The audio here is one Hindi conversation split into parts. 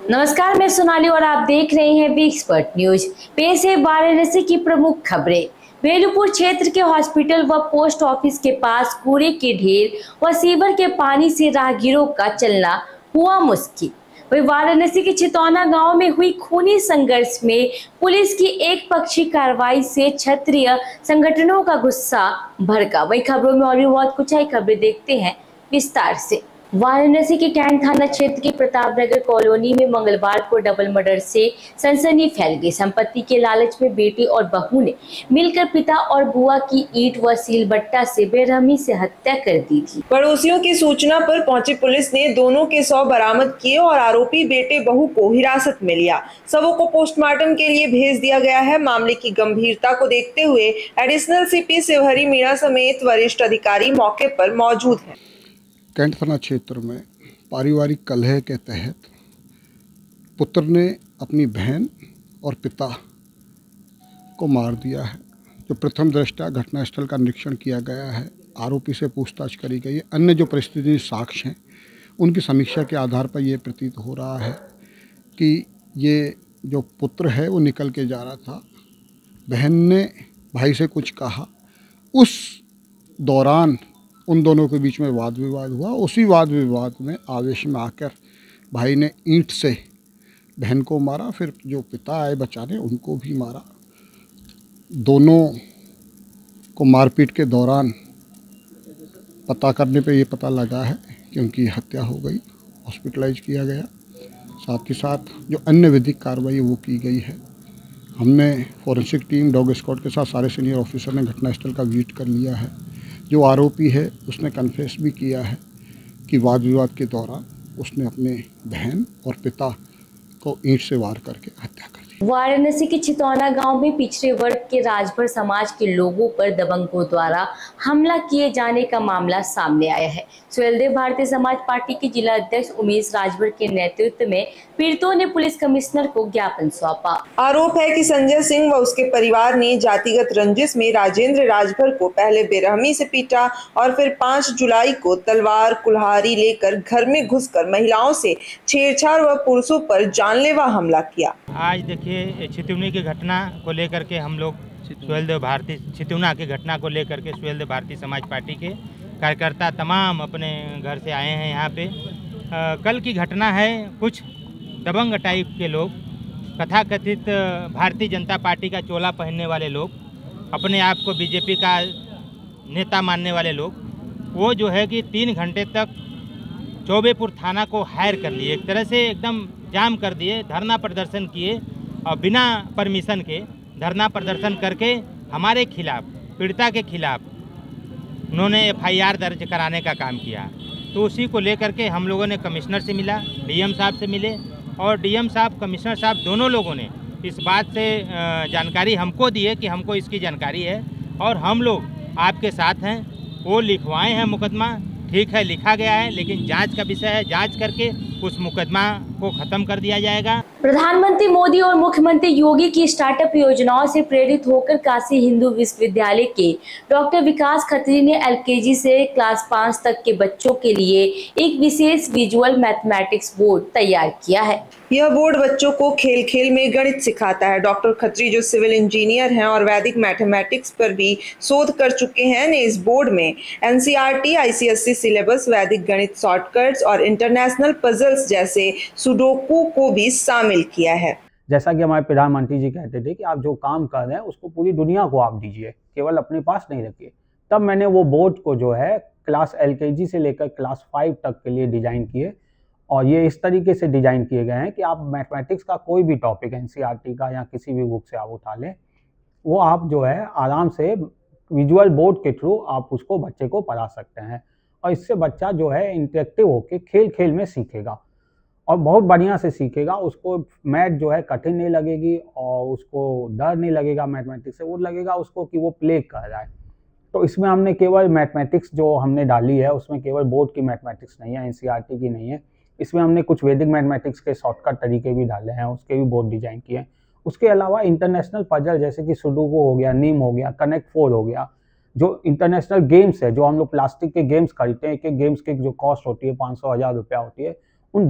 नमस्कार, मैं सोनाली और आप देख रहे हैं बिग एक्सपर्ट न्यूज। पेश है वाराणसी की प्रमुख खबरें। बेलूपुर क्षेत्र के हॉस्पिटल व पोस्ट ऑफिस के पास कूड़े के ढेर व सीवर के पानी से राहगीरों का चलना हुआ मुश्किल। वही वाराणसी के चितौना गांव में हुई खूनी संघर्ष में पुलिस की एक पक्षी कार्रवाई से क्षत्रिय संगठनों का गुस्सा भड़का। वही खबरों में और भी बहुत कुछ है, खबरें देखते हैं विस्तार से। वाराणसी के कैंट थाना क्षेत्र की प्रतापनगर कॉलोनी में मंगलवार को डबल मर्डर से सनसनी फैल गई। संपत्ति के लालच में बेटी और बहू ने मिलकर पिता और बुआ की ईंट व सीलबट्टा से बेरहमी से हत्या कर दी थी। पड़ोसियों की सूचना पर पहुंची पुलिस ने दोनों के शव बरामद किए और आरोपी बेटे बहू को हिरासत में लिया। शवों को पोस्टमार्टम के लिए भेज दिया गया है। मामले की गंभीरता को देखते हुए एडिशनल सीपी शिवहरी मीणा समेत वरिष्ठ अधिकारी मौके पर मौजूद हैं। कैंट थाना क्षेत्र में पारिवारिक कलह के तहत पुत्र ने अपनी बहन और पिता को मार दिया है। जो प्रथम दृष्टया घटनास्थल का निरीक्षण किया गया है, आरोपी से पूछताछ करी गई है। अन्य जो परिस्थिति साक्ष्य हैं उनकी समीक्षा के आधार पर यह प्रतीत हो रहा है कि ये जो पुत्र है वो निकल के जा रहा था। बहन ने भाई से कुछ कहा, उस दौरान उन दोनों के बीच में वाद विवाद हुआ। उसी वाद विवाद में आवेश में आकर भाई ने ईंट से बहन को मारा, फिर जो पिता आए बचाने उनको भी मारा। दोनों को मारपीट के दौरान पता करने पे ये पता लगा है कि उनकी हत्या हो गई, हॉस्पिटलाइज किया गया। साथ ही साथ जो अन्य विधिक कार्रवाई वो की गई है। हमने फॉरेंसिक टीम डॉग स्क्वाड के साथ सारे सीनियर ऑफिसर ने घटनास्थल का विजिट कर लिया है। जो आरोपी है उसने कन्फेस भी किया है कि वाद विवाद के दौरान उसने अपने बहन और पिता को ईंट से वार करके हत्या कर दी। वाराणसी के चितौना गांव में पिछड़े वर्ग के राजभर समाज के लोगों पर दबंगों द्वारा हमला किए जाने का मामला सामने आया है। सुहेलदेव भारतीय समाज पार्टी के जिला अध्यक्ष उमेश राजभर के नेतृत्व में पीड़ितों ने पुलिस कमिश्नर को ज्ञापन सौंपा। आरोप है कि संजय सिंह व उसके परिवार ने जातिगत रंजिश में राजेंद्र राजभर को पहले बेरहमी से पीटा और फिर 5 जुलाई को तलवार कुल्हाड़ी लेकर घर में घुसकर महिलाओं से छेड़छाड़ व पुरुषों पर जानलेवा हमला किया। आज देखिए छितौनी की घटना को लेकर के हम लोग सुहेलदेव भारती छितौना की घटना को लेकर के सुहेलदेव भारतीय समाज पार्टी के कार्यकर्ता तमाम अपने घर से आए हैं यहाँ पे। कल की घटना है, कुछ दबंग टाइप के लोग, कथाकथित भारतीय जनता पार्टी का चोला पहनने वाले लोग, अपने आप को बीजेपी का नेता मानने वाले लोग, वो जो है कि 3 घंटे तक चौबेपुर थाना को हायर कर लिए, एक तरह से एकदम जाम कर दिए, धरना प्रदर्शन किए और बिना परमिशन के धरना प्रदर्शन करके हमारे खिलाफ, पीड़िता के खिलाफ उन्होंने FIR दर्ज कराने का काम किया। तो उसी को लेकर के हम लोगों ने कमिश्नर से मिला, DM साहब से मिले और DM साहब, कमिश्नर साहब दोनों लोगों ने इस बात से जानकारी हमको दी है कि हमको इसकी जानकारी है और हम लोग आपके साथ हैं। वो लिखवाए हैं मुकदमा, ठीक है, लिखा गया है, लेकिन जांच का विषय है, जांच करके उस मुकदमा को खत्म कर दिया जाएगा। प्रधानमंत्री मोदी और मुख्यमंत्री योगी की स्टार्टअप योजनाओं से प्रेरित होकर काशी हिंदू विश्वविद्यालय के डॉक्टर विकास खत्री ने LKG से क्लास 5 तक के बच्चों के लिए एक विशेष विजुअल मैथमेटिक्स बोर्ड तैयार किया है। यह बोर्ड बच्चों को खेल खेल में गणित सिखाता है। डॉक्टर खत्री जो सिविल इंजीनियर हैं और वैदिक मैथमेटिक्स पर भी शोध कर चुके हैं, ने इस बोर्ड में NCERT, ICSE सिलेबस, वैदिक गणित शॉर्टकट्स और इंटरनेशनल पजल्स जैसे सुडोकू को भी शामिल किया है। जैसा कि हमारे प्रधानमंत्री जी कहते थे कि आप जो काम कर रहे हैं उसको पूरी दुनिया को आप दीजिए, केवल अपने पास नहीं रखिए। तब मैंने वो बोर्ड को जो है क्लास LKG से लेकर क्लास 5 तक के लिए डिजाइन किए और ये इस तरीके से डिजाइन किए गए हैं कि आप मैथमेटिक्स का कोई भी टॉपिक NCERT का या किसी भी बुक से आप उठा लें, वो आप जो है आराम से विजुअल बोर्ड के थ्रू आप उसको बच्चे को पढ़ा सकते हैं और इससे बच्चा जो है इंटरेक्टिव होकर खेल खेल में सीखेगा और बहुत बढ़िया से सीखेगा। उसको मैथ जो है कठिन नहीं लगेगी और उसको डर नहीं लगेगा मैथमेटिक्स से, वो लगेगा उसको कि वो प्ले कर रहा है। तो इसमें हमने केवल मैथमेटिक्स जो हमने डाली है उसमें केवल बोर्ड की मैथमेटिक्स नहीं है, NCERT की नहीं है। इसमें हमने कुछ वैदिक मैथमेटिक्स के शॉर्टकट तरीके भी डाले हैं, उसके भी बोर्ड डिजाइन किए हैं। उसके अलावा इंटरनेशनल पजल जैसे कि सुडोकू हो गया, नीम हो गया, कनेक्ट 4 हो गया, जो इंटरनेशनल गेम्स है, जो हम लोग प्लास्टिक के गेम्स खरीदते हैं, एक एक गेम्स की जो कॉस्ट होती है 500-1000 रुपया होती है, उन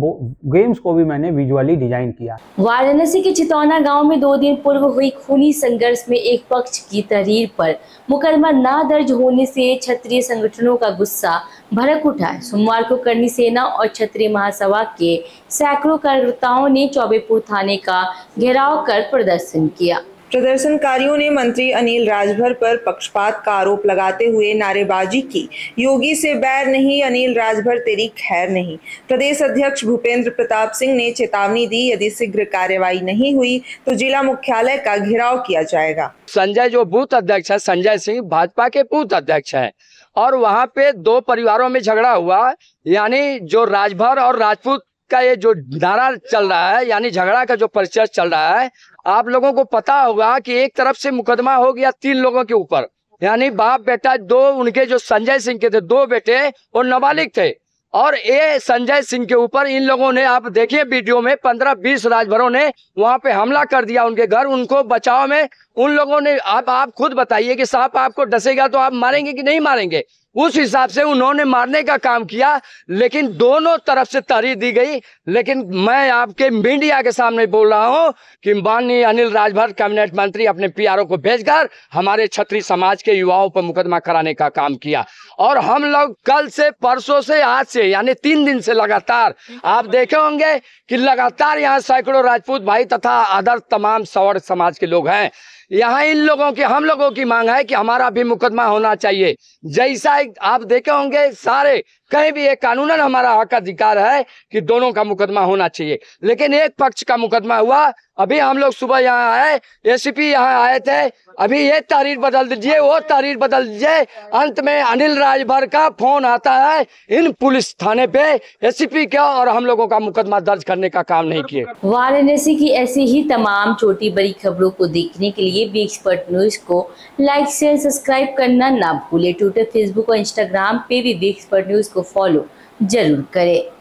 गेम्स को भी मैंने विजुअली डिजाइन किया। वाराणसी के चितौना गांव में 2 दिन पूर्व हुई खूनी संघर्ष में एक पक्ष की तहरीर पर मुकदमा न दर्ज होने से क्षत्रिय संगठनों का गुस्सा भड़क उठा है। सोमवार को करनी सेना और क्षत्रिय महासभा के सैकड़ों कार्यकर्ताओं ने चौबेपुर थाने का घेराव कर प्रदर्शन किया। प्रदर्शनकारियों ने मंत्री अनिल राजभर पर पक्षपात का आरोप लगाते हुए नारेबाजी की। योगी से बैर नहीं, अनिल राजभर तेरी खैर नहीं। प्रदेश अध्यक्ष भूपेंद्र प्रताप सिंह ने चेतावनी दी, यदि शीघ्र कार्रवाई नहीं हुई तो जिला मुख्यालय का घेराव किया जाएगा। संजय जो बूथ अध्यक्ष है, संजय सिंह भाजपा के बूथ अध्यक्ष है और वहाँ पे 2 परिवारों में झगड़ा हुआ, यानी जो राजभर और राजपूत का ये जो नारा चल रहा है, यानी झगड़ा का जो परिचय चल रहा है, आप लोगों को पता होगा कि एक तरफ से मुकदमा हो गया 3 लोगों के ऊपर, यानी बाप बेटा 2, उनके जो संजय सिंह के थे 2 बेटे और नाबालिग थे, और ये संजय सिंह के ऊपर इन लोगों ने, आप देखिए वीडियो में, 15-20 राजभरों ने वहां पे हमला कर दिया उनके घर। उनको बचाव में उन लोगों ने, आप खुद बताइए कि सांप आपको डसेगा तो आप मारेंगे कि नहीं मारेंगे? उस हिसाब से उन्होंने मारने का काम किया, लेकिन दोनों तरफ से तहरीर दी गई। लेकिन मैं आपके मीडिया के सामने बोल रहा हूं कि माननीय अनिल राजभर कैबिनेट मंत्री अपने पीआरओ को भेजकर हमारे क्षत्रिय समाज के युवाओं पर मुकदमा कराने का काम किया। और हम लोग कल से, परसों से, आज से, यानी 3 दिन से लगातार आप देखे होंगे कि लगातार यहाँ सैकड़ों राजपूत भाई तथा अदर तमाम सवर्ण समाज के लोग हैं। यहाँ इन लोगों की, हम लोगों की मांग है कि हमारा भी मुकदमा होना चाहिए। जैसा आप देखे होंगे सारे, कहीं भी एक कानूनन हमारा हक अधिकार है कि दोनों का मुकदमा होना चाहिए, लेकिन एक पक्ष का मुकदमा हुआ। अभी हम लोग सुबह यहाँ आए, एसीपी यहाँ आए थे, अभी ये तहरीर बदल दीजिए, वो तहरीर बदल दीजिए। अंत में अनिल राजभर का फोन आता है इन पुलिस थाने पे, एसीपी का, और हम लोगों का मुकदमा दर्ज करने का काम नहीं किए। वाराणसी की ऐसी ही तमाम छोटी बड़ी खबरों को देखने के लिए वी एक्सपर्ट न्यूज को लाइक, शेयर, सब्सक्राइब करना ना भूले। ट्विटर, फेसबुक और इंस्टाग्राम पे भी वी एक्सपर्ट न्यूज को फॉलो जरूर करें।